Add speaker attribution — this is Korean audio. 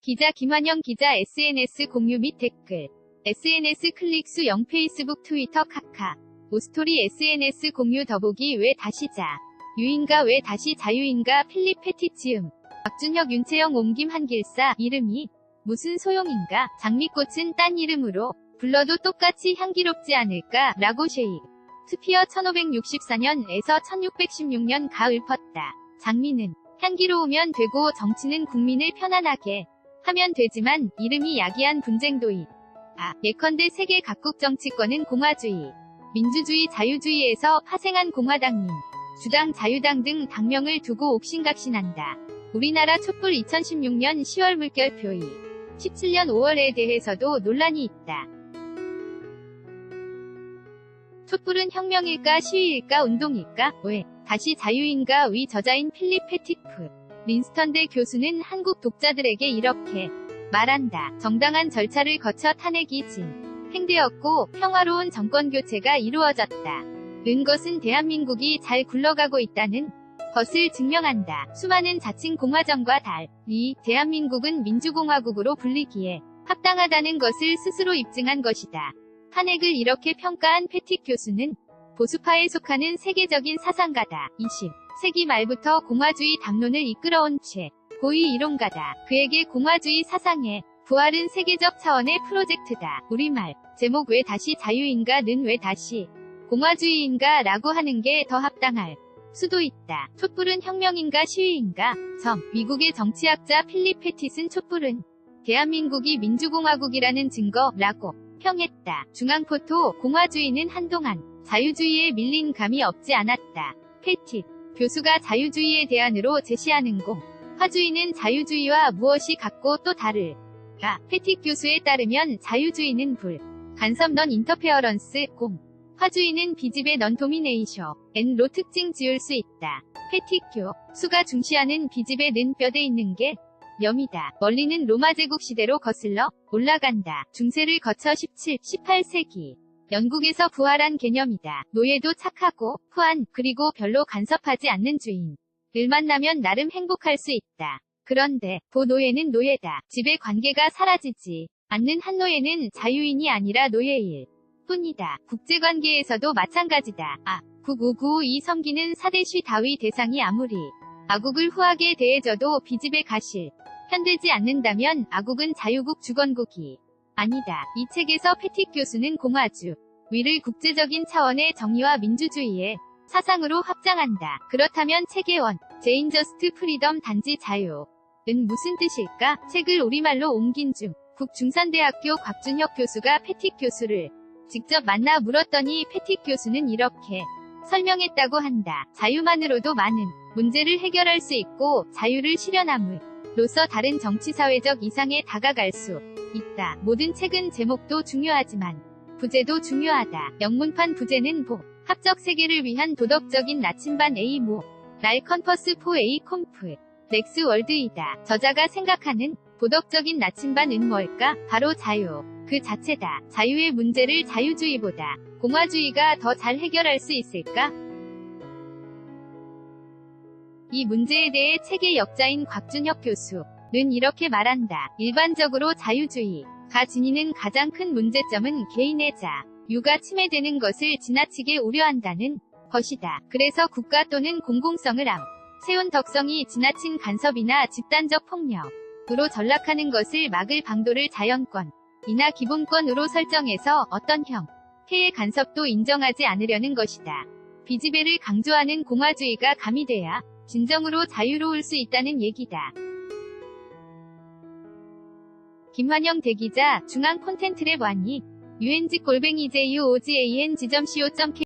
Speaker 1: 기자 김환영 기자 SNS 공유 및 댓글. SNS 클릭수 0 페이스북 트위터 카카. 오스토리 SNS 공유 더보기 왜 다시 자. 유인가 왜 다시 자유인가 필립 페티치음. 박준혁 윤채영 옮김 한길사. 이름이 무슨 소용인가. 장미꽃은 딴 이름으로 불러도 똑같이 향기롭지 않을까. 라고 쉐익. 스피어 1564년에서 1616년 가을 폈다. 장미는 향기로우면 되고 정치는 국민을 편안하게 하면 되지만 이름이 야기한 분쟁도입. 예컨대 세계 각국 정치권은 공화주의, 민주주의, 자유주의에서 파생한 공화당민, 주당, 자유당 등 당명을 두고 옥신각신한다. 우리나라 촛불 2016년 10월 물결표의 17년 5월에 대해서도 논란이 있다. 촛불은 혁명일까 시위일까 운동일까? 왜 다시 자유인가? 위 저자인 필립 페티프 린스턴대 교수는 한국 독자들에게 이렇게 말한다. 정당한 절차를 거쳐 탄핵이 행되었고 평화로운 정권교체가 이루어졌다. 는 것은 대한민국이 잘 굴러가고 있다는 것을 증명한다. 수많은 자칭 공화정과 달리 대한민국은 민주공화국으로 불리기에 합당하다는 것을 스스로 입증한 것이다. 탄핵을 이렇게 평가한 패틱 교수는 보수파에 속하는 세계적인 사상가다. 20세기 말부터 공화주의 담론을 이끌어온 최고위 이론가다. 그에게 공화주의 사상의 부활은 세계적 차원의 프로젝트다. 우리말 제목 왜 다시 자유인가?는 왜 다시 공화주의인가? 라고 하는 게 더 합당할 수도 있다. 촛불은 혁명인가 시위인가? 미국의 정치학자 필립 페티슨 촛불은 대한민국이 민주공화국이라는 증거라고 평했다. 중앙포토 공화주의는 한동안 자유주의에 밀린 감이 없지 않았다. 페틱 교수가 자유주의의 대안으로 제시하는 공화주의는 자유주의와 무엇이 같고 또 다를까? 페틱 교수에 따르면 자유주의는 간섭 넌 인터페어런스, 공화주의는 비집의 넌 도미네이셔, 로 특징 지을 수 있다. 페틱 교수가 중시하는 비집의 는 뼈대 있는 게 염이다. 원리는 로마 제국 시대로 거슬러 올라간다. 중세를 거쳐 17, 18세기 영국에서 부활한 개념이다. 노예도 착하고 후한 그리고 별로 간섭하지 않는 주인을 만나면 나름 행복할 수 있다. 그런데 노예는 노예다. 집의 관계가 사라지지 않는 한 노예는 자유인이 아니라 노예일 뿐이다. 국제관계에서도 마찬가지다. 9992 섬기는 사대쉬 다위 대상이 아무리 아국을 후하게 대해줘도 비집에 가실 현되지 않는다면 아국은 자유국 주권국이 아니다. 이 책에서 패틱 교수는 공화주의를 국제적인 차원의 정의와 민주주의의 사상으로 확장한다. 그렇다면 책의 제인 저스트 프리덤 단지 자유는 무슨 뜻일까? 책을 우리말로 옮긴 중국 중산대학교 곽준혁 교수가 패틱 교수를 직접 만나 물었더니 패틱 교수는 이렇게 설명했다고 한다. 자유만으로도 많은 문제를 해결할 수 있고 자유를 실현함으로써 다른 정치사회적 이상에 다가갈 수 있다. 모든 책은 제목도 중요하지만 부제도 중요하다. 영문판 부제는 합적 세계를 위한 도덕적인 나침반 A 랄 컨퍼스 포 A 콤프 렉스 월드이다. 저자가 생각하는 도덕적인 나침반은 뭘까? 바로 자유 그 자체다. 자유의 문제를 자유주의보다 공화주의가 더 잘 해결할 수 있을까? 이 문제에 대해 책의 역자인 곽준혁 교수는 이렇게 말한다. 일반적으로 자유주의가 지니는 가장 큰 문제점은 개인의 자유가 침해되는 것을 지나치게 우려한다는 것이다. 그래서 국가 또는 공공성을 세운 덕성이 지나친 간섭이나 집단적 폭력으로 전락하는 것을 막을 방도를 자연권이나 기본권으로 설정해서 어떤 형태의 간섭도 인정하지 않으려는 것이다. 비지배를 강조하는 공화주의가 가미돼야 진정으로 자유로울 수 있다는 얘기다. 김환영 대기자, 중앙 콘텐츠랩 완이 UNG-juogan.co.kr